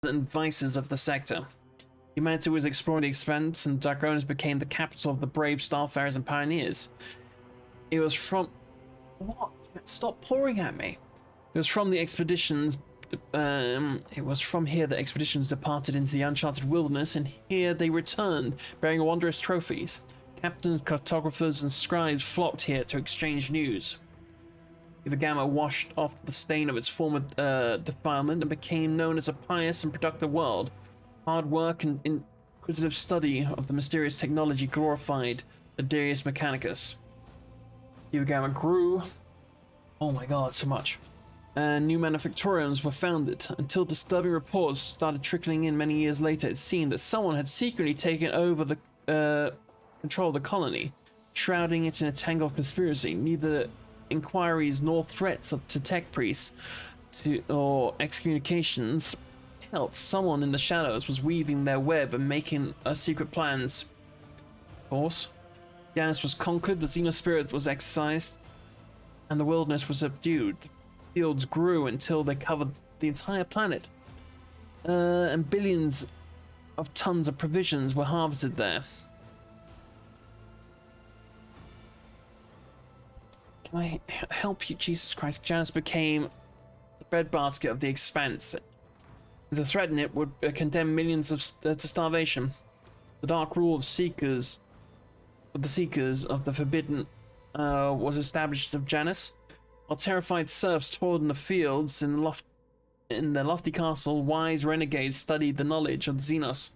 and vices of the sector. Humanity was exploring the expanse, and Darkonis became the capital of the brave starfarers and pioneers. It was from... What? Stop pouring at me. It was from the expeditions... it was from here that expeditions departed into the uncharted wilderness, and here they returned, bearing wondrous trophies. Captains, cartographers, and scribes flocked here to exchange news. Ivagama washed off the stain of its former defilement and became known as a pious and productive world. Hard work and inquisitive study of the mysterious technology glorified the Deus Mechanicus. Ivagama grew. Oh my god, so much. New manufactoriums were founded, until disturbing reports started trickling in many years later. It seemed that someone had secretly taken over the control of the colony, shrouding it in a tangle of conspiracy. Neither inquiries nor threats to tech priests or excommunications helped. Someone in the shadows was weaving their web and making secret plans. Of course, Janus was conquered, the Xenospirit was excised, and the wilderness was subdued. Fields grew until they covered the entire planet, and billions of tons of provisions were harvested there. Can I help you? Jesus Christ. Janus became the breadbasket of the expanse. To threaten it would condemn millions to starvation. The dark rule of the Seekers of the Forbidden was established of Janus. While terrified serfs toiled in the fields in their lofty castle, wise renegades studied the knowledge of the Xenos,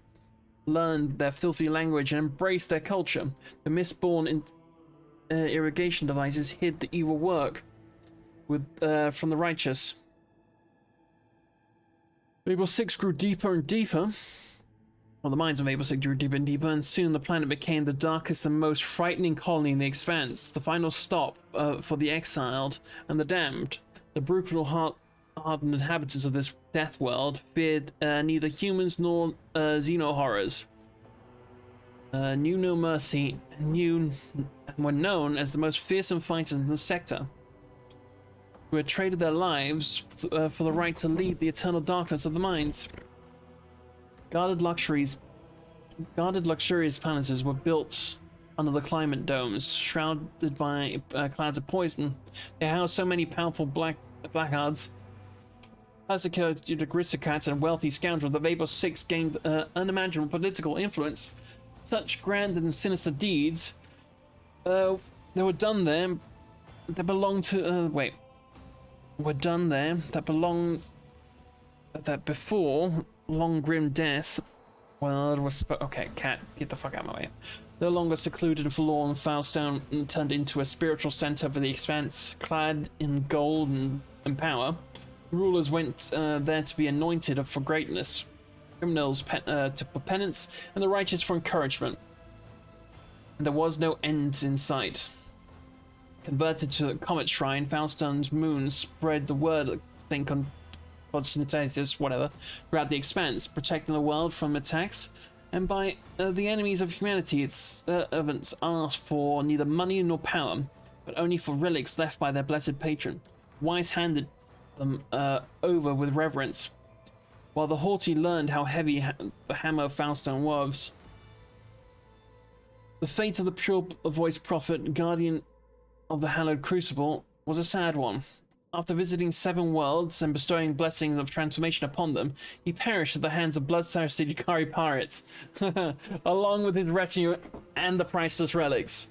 learned their filthy language, and embraced their culture. The mistborn irrigation devices hid the evil work from the righteous. Mabel 6 grew deeper and deeper. Well, the minds of Mabel 6 grew deeper and deeper, and soon the planet became the darkest and most frightening colony in the expanse, the final stop for the exiled and the damned. The brutal, hardened inhabitants of this death world feared neither humans nor xeno-horrors. Knew no mercy, and were known as the most fearsome fighters in the sector, who had traded their lives for the right to lead the eternal darkness of the mines. Guarded luxurious palaces were built under the climate domes, shrouded by clouds of poison. They housed so many powerful blackguards, persecuted aristocrats, and wealthy scoundrels that Vapor 6 gained unimaginable political influence. Such grand and sinister deeds, they were done there. That belonged to were done there. That before long grim death world was okay. Cat, get the fuck out of my way. No longer secluded and forlorn, Foulstone turned into a spiritual center for the expanse, clad in gold and power. Rulers went there to be anointed for greatness. Criminals for penance, and the righteous for encouragement. And there was no end in sight. Converted to a comet shrine, Foulstone's moon spread the word, think on Constantinus, whatever, throughout the expanse, protecting the world from attacks. And by the enemies of humanity, its servants asked for neither money nor power, but only for relics left by their blessed patron. Wise handed them over with reverence, while the haughty learned how heavy the hammer of Foulstone was. The fate of the pure-voiced prophet, guardian of the hallowed crucible, was a sad one. After visiting 7 worlds and bestowing blessings of transformation upon them, he perished at the hands of bloodthirsty Yukari pirates, along with his retinue and the priceless relics.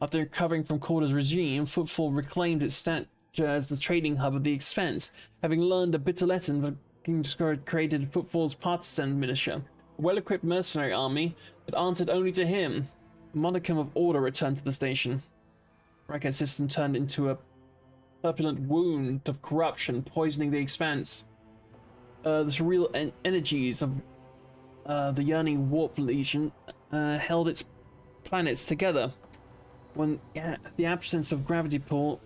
After recovering from Corda's regime, Footfall reclaimed its stature as the trading hub of the expanse, having learned a bitter lesson. The King Discord created Footfall's partisan militia, a well-equipped mercenary army that answered only to him. A modicum of order returned to the station. Racket's system turned into a purulent wound of corruption, poisoning the expanse. The surreal energies of the yearning warp legion held its planets together. When the absence of gravity pull,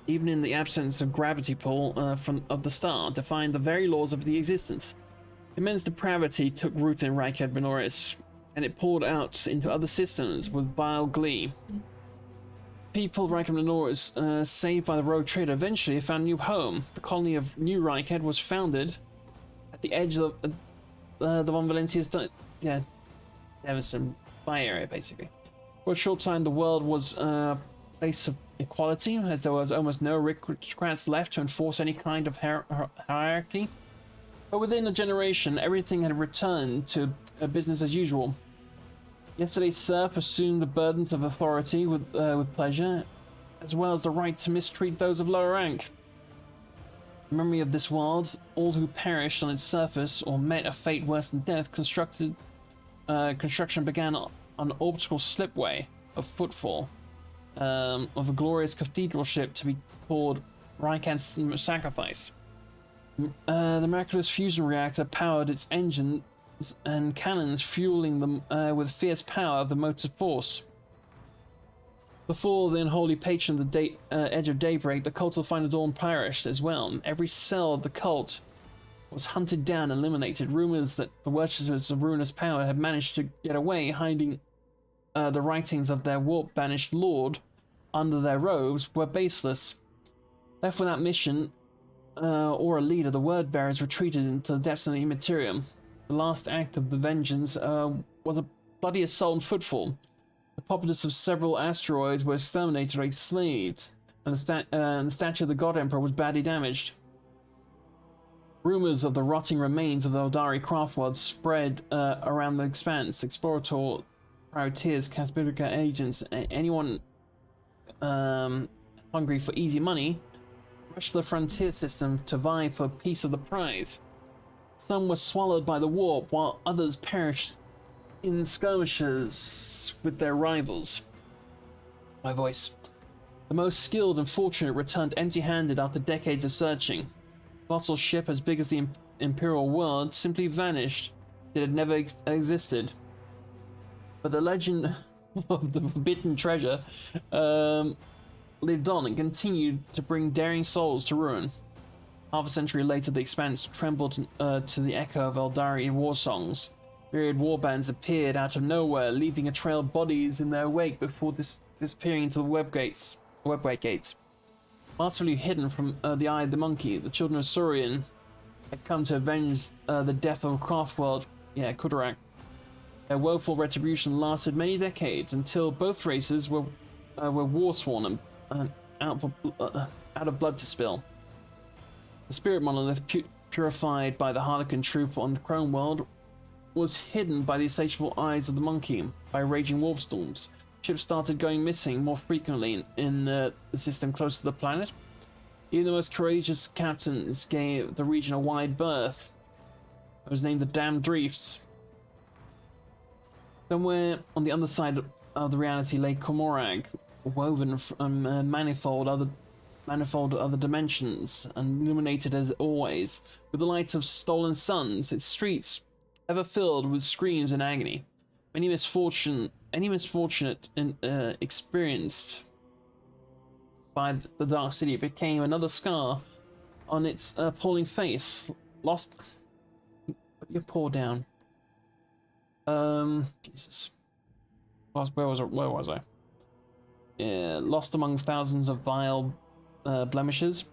even in the absence of gravity pull of the star, defined the very laws of the existence. Immense depravity took root in Reichard Minoris, and it poured out into other systems with vile glee. People of Reichard Minoris, saved by the rogue trader, eventually found a new home. The colony of New Reichard was founded at the edge of the Von Valencia's Devonson Bay area, basically. For a short time, the world was a place of equality, as there was almost no aristocrats left to enforce any kind of hierarchy. But within a generation, everything had returned to business as usual. Yesterday's serf assumed the burdens of authority with pleasure, as well as the right to mistreat those of lower rank. In memory of this world, all who perished on its surface or met a fate worse than death, construction began on an orbital slipway of footfall of a glorious cathedral ship to be called Raikan's Sacrifice. The miraculous fusion reactor powered its engines and cannons, fueling them with fierce power of the motive force. Before the unholy patron of the edge of daybreak, the cult of Final Dawn perished as well. Every cell of the cult was hunted down and eliminated. Rumors that the worshippers of ruinous power had managed to get away, hiding the writings of their warp-banished lord under their robes, were baseless. Left without mission or a leader, the word-bearers retreated into the depths of the immaterium. The last act of the vengeance was a bloody assault and footfall. The populace of several asteroids were exterminated or enslaved, and the statue of the God Emperor was badly damaged. Rumors of the rotting remains of the Eldari craft world spread around the expanse. Explorator, privateers, Casbirica agents, anyone hungry for easy money rushed to the frontier system to vie for a piece of the prize. Some were swallowed by the warp, while others perished in skirmishes with their rivals. My voice. The most skilled and fortunate returned empty-handed after decades of searching. A colossal ship as big as the Imperial world simply vanished. It had never existed. But the legend of the forbidden treasure lived on and continued to bring daring souls to ruin. Half a century later, the expanse trembled to the echo of Eldari war songs. Myriad warbands appeared out of nowhere, leaving a trail of bodies in their wake before disappearing into the webgate gates. Masterfully hidden from the eye of the monkey, the children of Saurian had come to avenge the death of Craftworld, Kudarak. Their woeful retribution lasted many decades until both races were war-sworn and out of blood to spill. The spirit monolith, purified by the Harlequin troop on the Chrome World, was hidden by the insatiable eyes of the monkey. By raging warp storms, ships started going missing more frequently in the system close to the planet. Even the most courageous captains gave the region a wide berth. It was named the Damned Reefs. Somewhere on the other side of the reality lay Komorag, woven from manifold other dimensions, and illuminated as always with the light of stolen suns, its streets ever filled with screams and agony. Any misfortunate experienced by the Dark City became another scar on its appalling face. Lost. Put your paw down. Jesus. Where was I? Yeah, lost among thousands of vile blemishes.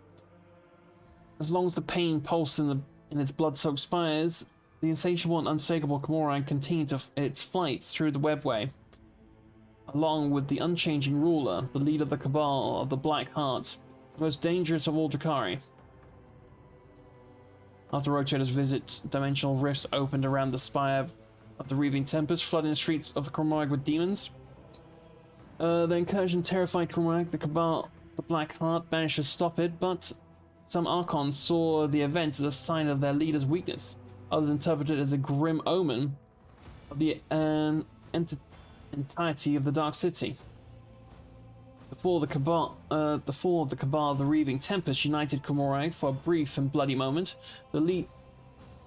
As long as the pain pulsed in its blood-soaked spires, the insatiable and unshakable Komorag continued its flight through the webway, along with the unchanging ruler, the leader of the Cabal of the Black Heart, the most dangerous of all Drakari. After Rotator's visit, dimensional rifts opened around the spire of the Reaving Tempest, flooding the streets of the Komorag with demons. The incursion terrified Komorag. The Cabal, the Black Heart, managed to stop it, but some Archons saw the event as a sign of their leader's weakness. Others interpreted it as a grim omen of the entirety of the Dark City. The fall of the Cabal of the Reaving Tempest united Komorag for a brief and bloody moment. The elite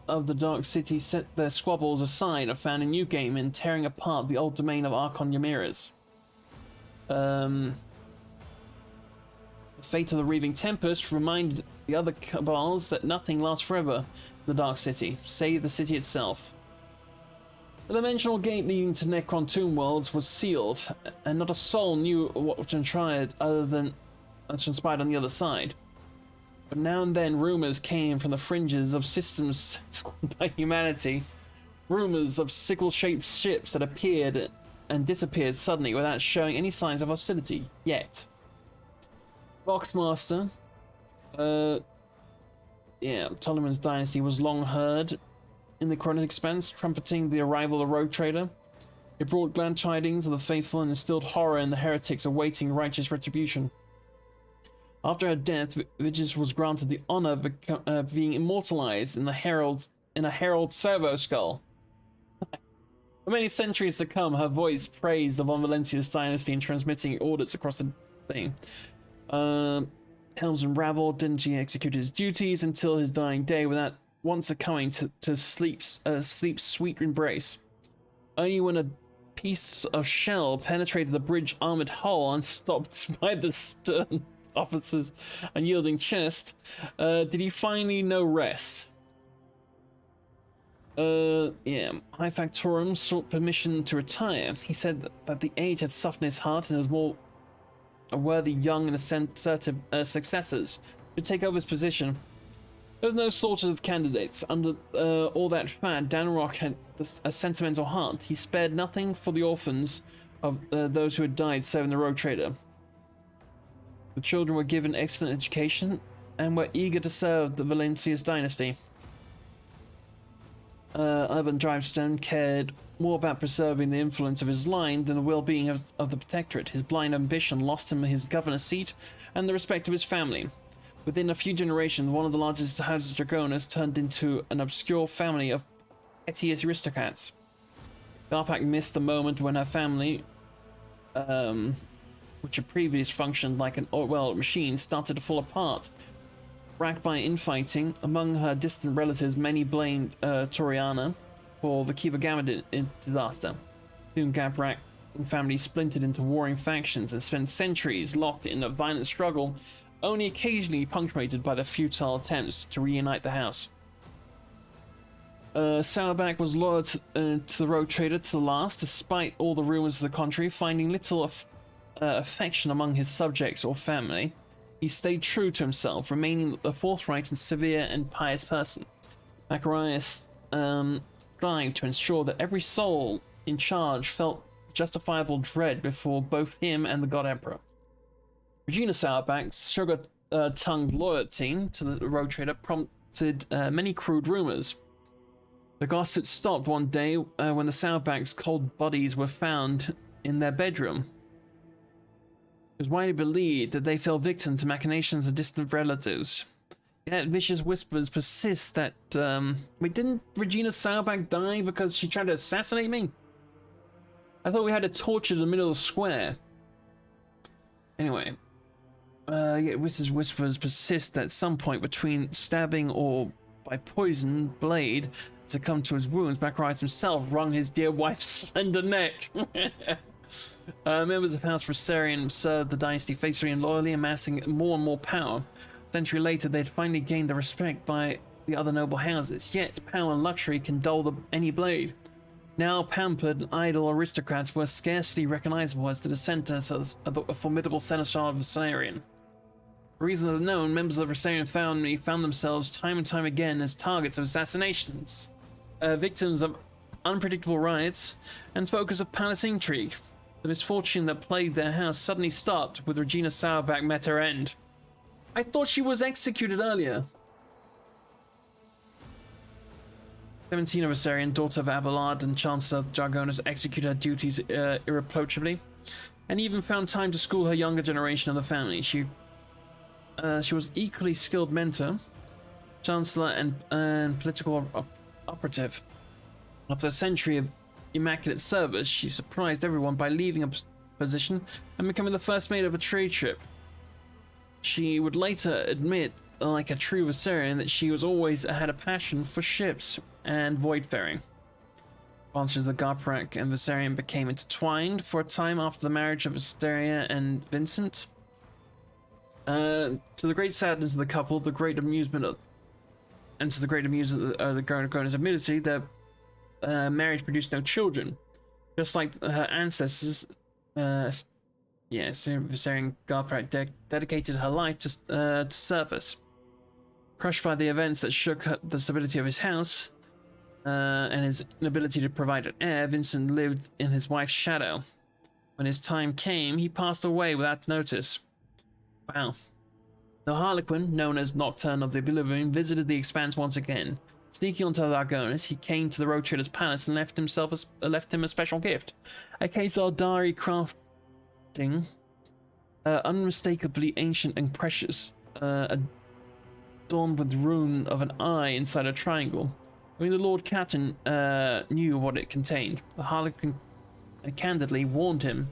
of the Dark City set their squabbles aside and found a new game in tearing apart the old domain of Archon Ymiras. The fate of the Reaving Tempest reminded the other Cabals that nothing lasts forever in the Dark City, save the city itself. The dimensional gate leading to Necron Tomb Worlds was sealed, and not a soul knew what transpired other than transpired on the other side. But now and then rumors came from the fringes of systems settled by humanity. Rumors of sickle-shaped ships that appeared and disappeared suddenly without showing any signs of hostility yet. Boxmaster, Ptolemy's dynasty was long heard in the Chronicles Expanse, trumpeting the arrival of the Rogue Trader. It brought glad tidings of the faithful and instilled horror in the heretics awaiting righteous retribution. After her death, Vigus was granted the honor of being immortalized in a herald servo skull. For many centuries to come, her voice praised the Von Valencius dynasty in transmitting orders across the thing. Helms unraveled, didn't he execute his duties until his dying day without once succumbing to sleep's sweet embrace. Only when a piece of shell penetrated the bridge armored hull unstopped by the stern officer's unyielding chest, did he finally know rest. High Factorum sought permission to retire. He said that the age had softened his heart and was more worthy young and assertive successors to take over his position. There was no shortage of candidates. Under all that fat, Danrock had a sentimental heart. He spared nothing for the orphans of those who had died serving the Rogue Trader. The children were given excellent education and were eager to serve the Valencius dynasty. Urban Drivestone cared more about preserving the influence of his line than the well-being of the Protectorate. His blind ambition lost him his governor's seat and the respect of his family. Within a few generations, one of the largest houses of Dragonis turned into an obscure family of petty aristocrats. Garpak missed the moment when her family, which had previously functioned like an oil machine, started to fall apart. Racked by infighting, among her distant relatives, many blamed Toriana for the Kiva Gamma disaster. Soon Gabrak and family splintered into warring factions and spent centuries locked in a violent struggle, only occasionally punctuated by the futile attempts to reunite the house. Sauerback was loyal to the Rogue Trader to the last, despite all the rumors to the contrary, finding little affection among his subjects or family. He stayed true to himself, remaining a forthright and severe and pious person. Macarius strived to ensure that every soul in charge felt justifiable dread before both him and the God Emperor. Regina Sauerback's sugar-tongued loyalty to the Rogue Trader prompted many crude rumors. The gossip stopped one day when the Sauerbacks' cold bodies were found in their bedroom. It was widely believed that they fell victim to machinations of distant relatives. Yet vicious whispers persist that, wait, didn't Regina Sauerback die because she tried to assassinate me? I thought we had her tortured in the middle of the square. Anyway, yet whispers persist that at some point between stabbing or by poison blade succumbed to his wounds, Macarius himself wrung his dear wife's slender neck. Members of House Rosarian served the dynasty faithfully and loyally, amassing more and more power. A century later, they had finally gained the respect by the other noble houses. Yet, power and luxury can dull any blade. Now pampered and idle aristocrats were scarcely recognizable as the descendants of a formidable seneschal of Rosarian. For reasons unknown, members of the Rosarian family found themselves time and time again as targets of assassinations, victims of unpredictable riots, and focus of palace intrigue. The misfortune that plagued their house suddenly stopped with Regina Sauerback met her end. I thought she was executed earlier. 17 of Rosarian, daughter of Abelard and Chancellor Jargonus, executed her duties irreproachably, and even found time to school her younger generation of the family. She was equally skilled mentor, chancellor, and political operative. After a century of immaculate service, she surprised everyone by leaving a position and becoming the first maid of a trade ship. She would later admit, like a true Viserion, that she was always had a passion for ships and voidfaring. Branches of Garprak and Viserion became intertwined for a time after the marriage of Asteria and Vincent. To the great sadness of the couple, the great amusement of the Grown-Up admittedly, their marriage produced no children. Just like her ancestors, Viserion Garprak dedicated her life to service. Crushed by the events that shook the stability of his house and his inability to provide an heir, Vincent lived in his wife's shadow. When his time came, he passed away without notice. Wow. The Harlequin, known as Nocturne of the Oblivion, visited the Expanse once again. Sneaking onto the Argonis, he came to the Road Trader's palace and left him a special gift. A case of Dari crafting, unmistakably ancient and precious, adorned with the rune of an eye inside a triangle. Only the Lord Captain knew what it contained. The Harlequin candidly warned him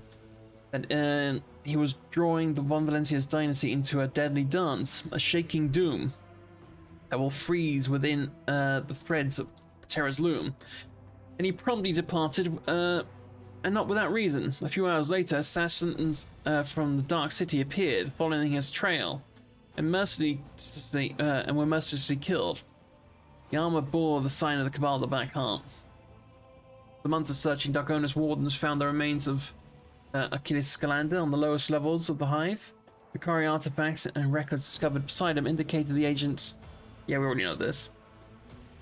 that he was drawing the Von Valencia's dynasty into a deadly dance, a shaking doom that will freeze within the threads of Terra's loom. And he promptly departed, and not without reason. A few hours later, assassins from the Dark City appeared, following his trail, and were mercilessly killed. The armor bore the sign of the Cabal of the Black Heart. The months of searching, Darkonis wardens found the remains of Achilles Scalander on the lowest levels of the Hive. Vicari artifacts and records discovered beside him indicated the agents. Yeah, we already know this.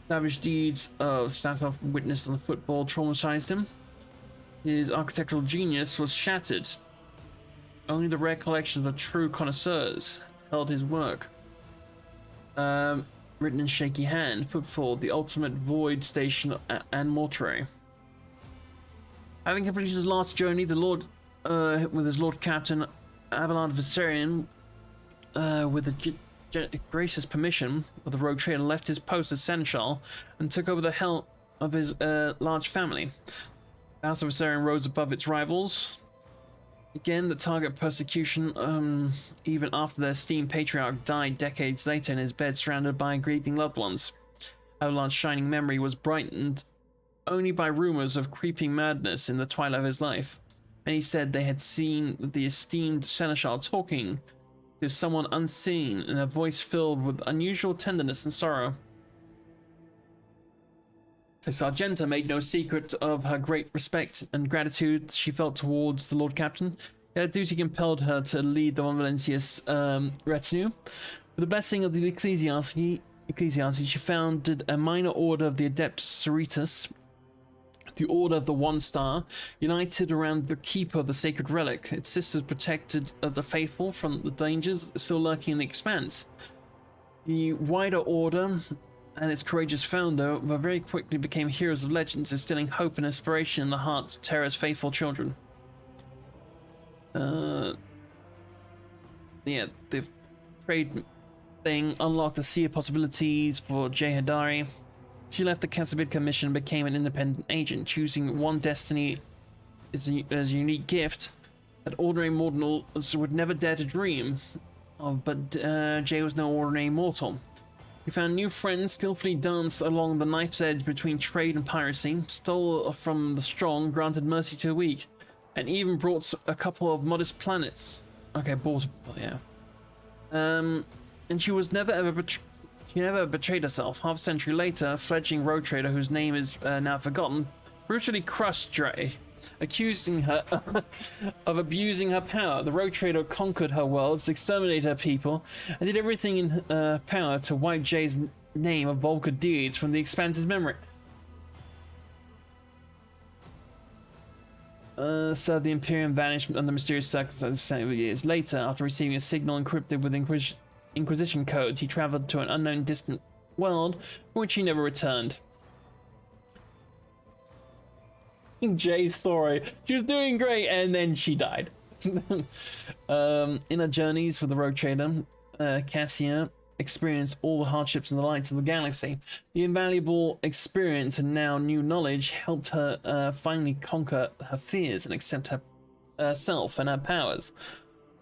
Savage deeds of Statov witnessed on the football traumatized him. His architectural genius was shattered. Only the rare collections of true connoisseurs held his work. Written in shaky hand, put forward the ultimate void station and mortuary. Having completed his last journey, the Lord, with his Lord Captain Abelard Viserion, with the gracious permission of the Rogue Trader, left his post as Seneschal and took over the helm of his large family. The House of Viserion rose above its rivals. Again, the target persecution, even after their esteemed patriarch died decades later in his bed surrounded by grieving loved ones. Abelard's shining memory was brightened only by rumors of creeping madness in the twilight of his life. Many said they had seen the esteemed Seneschal talking to someone unseen in a voice filled with unusual tenderness and sorrow. So Sargenta made no secret of her great respect and gratitude she felt towards the Lord Captain. Yet her duty compelled her to lead the Von Valencia's retinue. With the blessing of the Ecclesiarchy, she founded a minor order of the Adept Cerritus, the Order of the One Star, united around the Keeper of the Sacred Relic. Its sisters protected the faithful from the dangers still lurking in the Expanse. The wider order and its courageous founder very quickly became heroes of legends, instilling hope and inspiration in the hearts of Terra's faithful children. Yeah, the trade thing unlocked a sea of possibilities for Jehadari. She left the Kasabidka mission and became an independent agent, choosing one destiny as a unique gift that ordinary mortals would never dare to dream of, but Jay was no ordinary mortal. He found new friends, skillfully danced along the knife's edge between trade and piracy, stole from the strong, granted mercy to the weak, and even brought a couple of modest planets. Okay, bought, yeah. And she was she never betrayed herself. Half a century later, a fledgling road trader whose name is now forgotten, brutally crushed Dre, accusing her of abusing her power. The road trader conquered her worlds, exterminated her people, and did everything in power to wipe Jay's name of vulgar deeds from the Expanse's memory. So the Imperium vanished under mysterious circumstances several years later. After receiving a signal encrypted with Inquisition codes, he traveled to an unknown distant world from which he never returned. Jay's story. She was doing great and then she died. In her journeys with the rogue trader, Cassia experienced all the hardships and the lights of the galaxy. The invaluable experience and now new knowledge helped her finally conquer her fears and accept herself and her powers.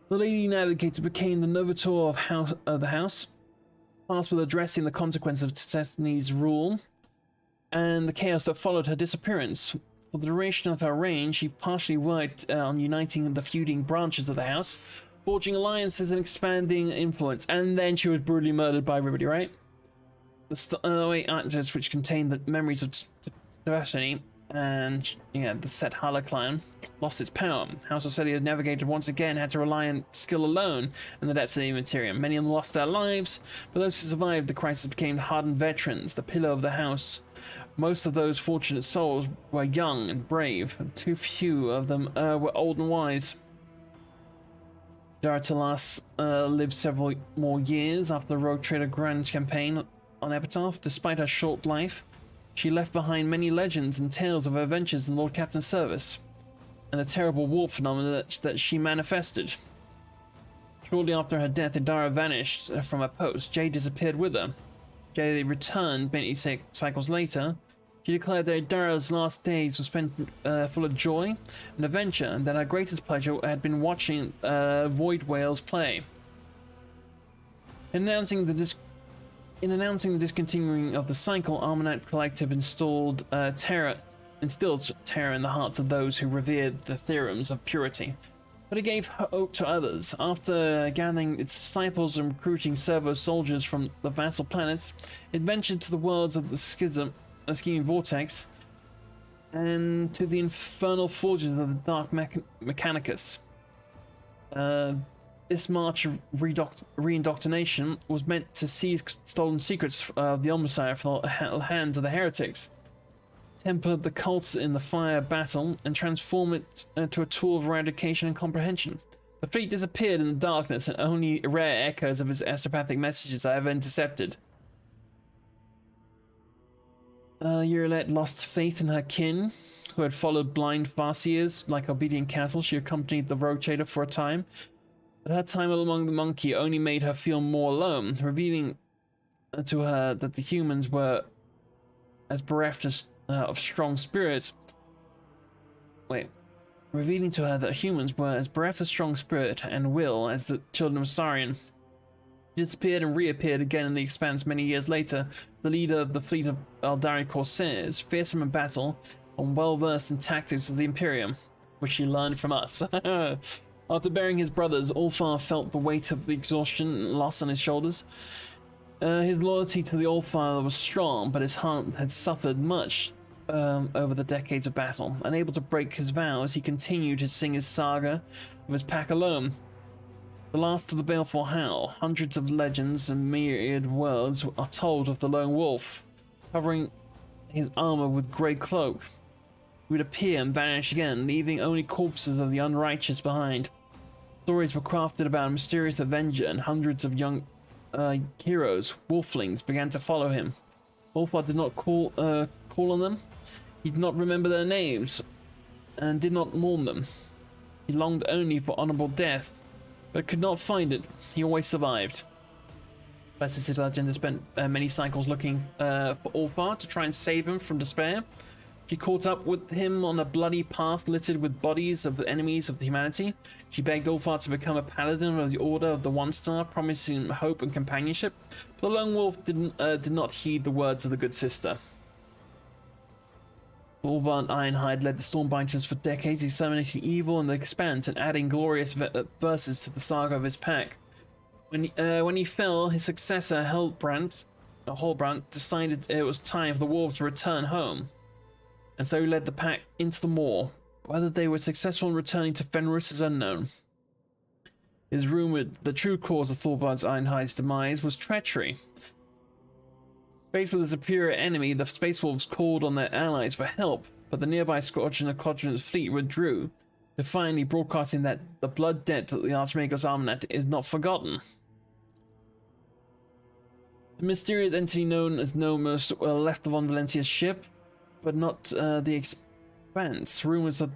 The Lady Navigator became the Novator of the house, tasked with addressing the consequences of Destiny's rule and the chaos that followed her disappearance. For the duration of her reign, she partially worked on uniting the feuding branches of the house, forging alliances and expanding influence, and then she was brutally murdered by everybody, right? The Starway Atlas, which contained the memories of Destiny, and yeah, the set Halocline lost its power. House of Celia navigated once again had to rely on skill alone in the depths of the Immaterium. Many of them lost their lives, but those who survived the crisis became hardened veterans, the pillar of the house. Most of those fortunate souls were young and brave, and too few of them were old and wise. Daratalas lived several more years after the Rogue Trader Grand campaign on Epitaph. Despite her short life, she left behind many legends and tales of her adventures in Lord Captain's service, and the terrible war phenomena that she manifested. Shortly after her death, Idara vanished from her post. Jade disappeared with her. Jade returned many cycles later. She declared that Idara's last days were spent full of joy and adventure, and that her greatest pleasure had been watching Void Whales play. In announcing the discontinuing of the cycle, Armanat Collective instilled terror in the hearts of those who revered the theorems of purity. But it gave hope to others. After gathering its disciples and recruiting servo soldiers from the vassal planets, it ventured to the worlds of the scheming vortex, and to the infernal forges of the Dark Mechanicus. This march of re-indoctrination was meant to seize stolen secrets of the Omnissiah from the hands of the heretics, temper the cults in the fire battle, and transform it into a tool of eradication and comprehension. The fleet disappeared in the darkness, and only rare echoes of its astropathic messages are ever intercepted. Urilet lost faith in her kin, who had followed blind Farseers like obedient cattle. She accompanied the Rogue Trader for a time, but her time among the monkey only made her feel more alone, revealing to her that the humans were as bereft of strong spirit. Revealing to her that humans were as bereft of strong spirit and will as the children of Saurian. She disappeared and reappeared again in the Expanse many years later, the leader of the fleet of Eldari Corsairs, fearsome in battle and well versed in tactics of the Imperium, which she learned from us. After burying his brothers, Ulfar felt the weight of the exhaustion and loss on his shoulders. His loyalty to the Allfather was strong, but his heart had suffered much over the decades of battle. Unable to break his vows, he continued to sing his saga of his pack alone. The last of the baleful howl. Hundreds of legends and myriad words are told of the lone wolf, covering his armor with grey cloak. He would appear and vanish again, leaving only corpses of the unrighteous behind. Stories were crafted about a mysterious avenger, and hundreds of young heroes, wolflings, began to follow him. Ulfar did not call on them. He did not remember their names, and did not mourn them. He longed only for honorable death, but could not find it. He always survived. Blessed Alexander spent many cycles looking for Ulfar to try and save him from despair. She caught up with him on a bloody path littered with bodies of the enemies of humanity. She begged Ulfar to become a paladin of the Order of the One Star, promising him hope and companionship. But the lone wolf did not heed the words of the good sister. Ulfar Ironhide led the Stormbiters for decades, exterminating evil in the Expanse and adding glorious verses to the saga of his pack. When he fell, his successor Holbrand decided it was time for the wolves to return home, and so he led the pack into the moor. Whether they were successful in returning to Fenris is unknown. It is rumored the true cause of Thorvald's Ironhide's demise was treachery. Faced with a superior enemy, the Space Wolves called on their allies for help, but the nearby Squadron of Quadrant's fleet withdrew, defiantly broadcasting that the blood debt of the Archmagus Armanet is not forgotten. The mysterious entity known as Nomos left the Von Valentia's ship, but not the Expanse. Rumors of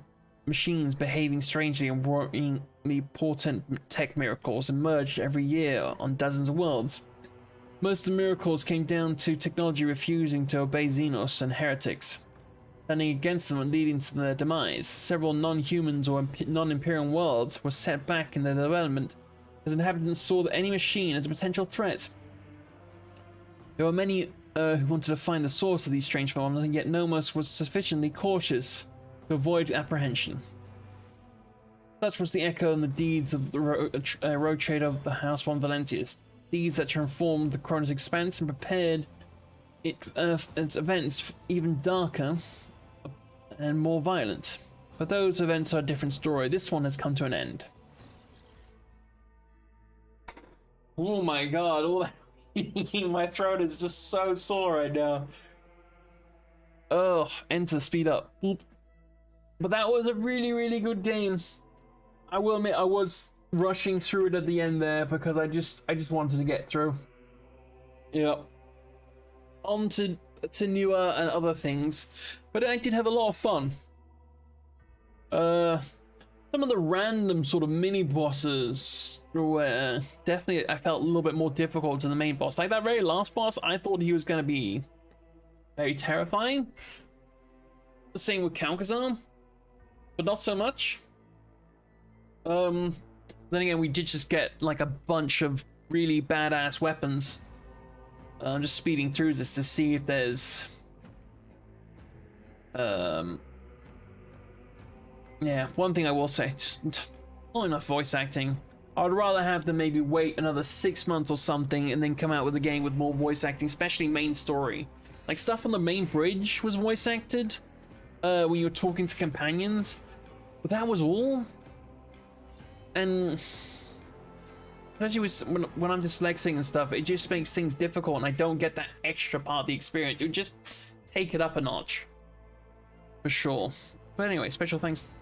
machines behaving strangely and worryingly potent tech miracles emerged every year on dozens of worlds. Most of the miracles came down to technology refusing to obey Xenos and heretics, turning against them and leading to their demise. Several non-humans or non-Imperial worlds were set back in their development as inhabitants saw any machine as a potential threat. There were many who wanted to find the source of these strange phenomena, yet Nomos was sufficiently cautious to avoid apprehension. Such was the echo in the deeds of the rogue trader of the House Von Valentius, deeds that transformed the Cronus Expanse and prepared its events even darker and more violent. But those events are a different story. This one has come to an end. Oh my god, all that my throat is just so sore right now. Ugh, enter speed up. Boop. But that was a really, really good game. I will admit I was rushing through it at the end there because I just wanted to get through. Yep. On to newer and other things. But I did have a lot of fun. Some of the random sort of mini bosses were definitely, I felt a little bit more difficult than the main boss. Like that very last boss, I thought he was going to be very terrifying. The same with Kalkazar, but not so much. Then again, we did just get like a bunch of really badass weapons. I'm just speeding through this to see if there's yeah, one thing I will say, just not enough voice acting. I'd rather have them maybe wait another 6 months or something and then come out with a game with more voice acting, especially main story. Like stuff on the main bridge was voice acted when you were talking to companions, but that was all. And especially with, when I'm dyslexic and stuff, it just makes things difficult and I don't get that extra part of the experience. It would just take it up a notch. For sure. But anyway, special thanks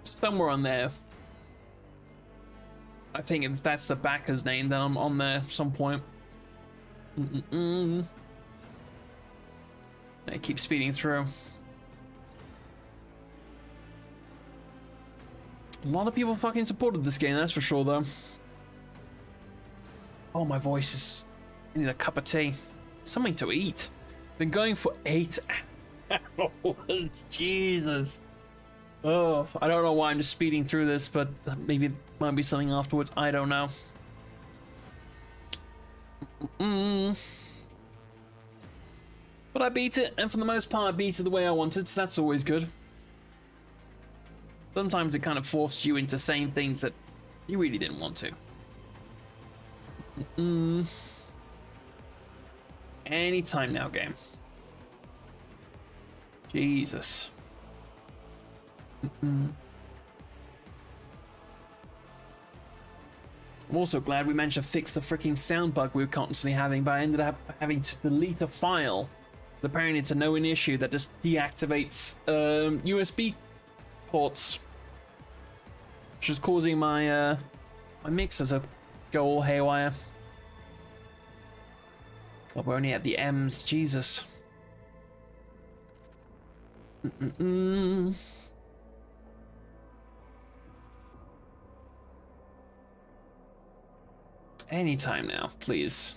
somewhere on there. I think if that's the backer's name, then I'm on there at some point. I keep speeding through. A lot of people fucking supported this game, that's for sure, though. Oh, my voice is... I need a cup of tea. Something to eat. Been going for 8 hours. Jesus. Oh, I don't know why I'm just speeding through this, but maybe it might be something afterwards. I don't know. But I beat it, and for the most part, I beat it the way I wanted, so that's always good. Sometimes it kind of forced you into saying things that you really didn't want to. Anytime now, game. Jesus. I'm also glad we managed to fix the freaking sound bug we were constantly having, but I ended up having to delete a file. But apparently it's a known issue that just deactivates USB ports, which is causing my my mixers to go all haywire. But we're only at the M's, Jesus. Anytime now, please.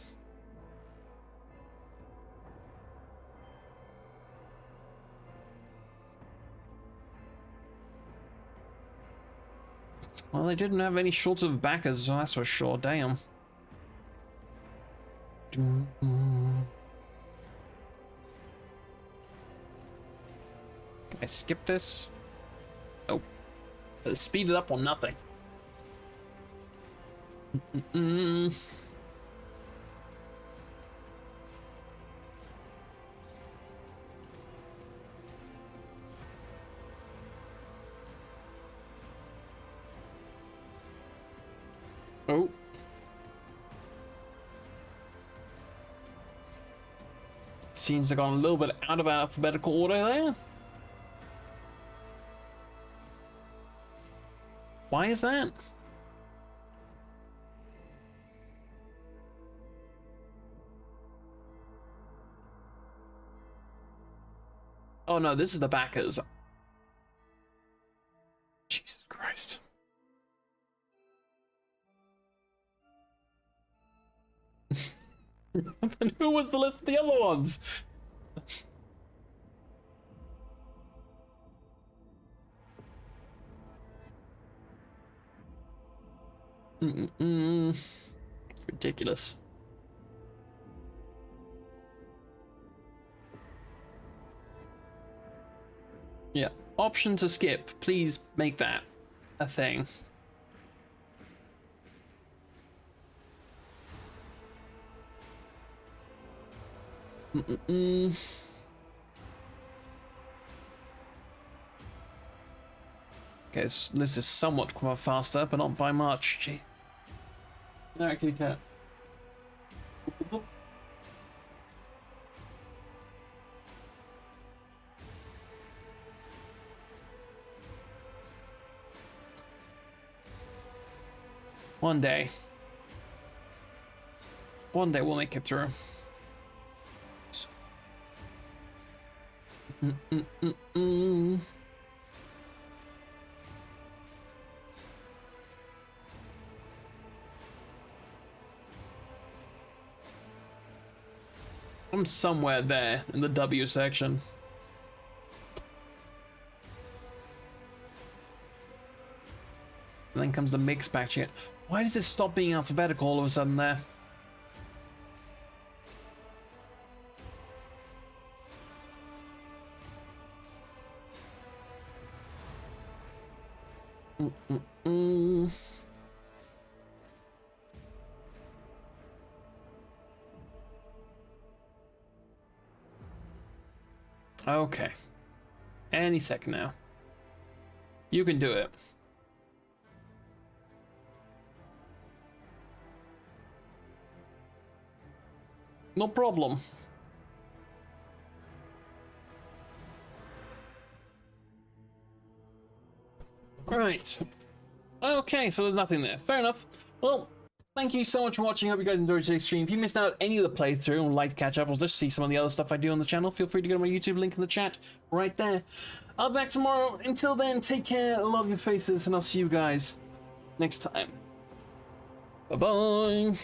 Well, they didn't have any shortage of backers, so that's for sure. Damn. Can I skip this? Oh. Speed it up or nothing. Oh. Seems to have gone a little bit out of alphabetical order there. Why is that? Oh no, this is the backers. Jesus Christ. And who was the list of the other ones? Ridiculous. Yeah, option to skip. Please make that a thing. Okay, this is somewhat faster, but not by much. Gee. No, kitty cat. One day we'll make it through. I'm somewhere there in the W section. And then comes the mix batch here. Why does it stop being alphabetical all of a sudden there? Okay. Any second now. You can do it. No problem. Right. Okay, so there's nothing there. Fair enough. Well, thank you so much for watching. I hope you guys enjoyed today's stream. If you missed out any of the playthrough and would like to catch up or just see some of the other stuff I do on the channel, feel free to go to my YouTube link in the chat right there. I'll be back tomorrow. Until then, take care, love your faces, and I'll see you guys next time. Bye-bye.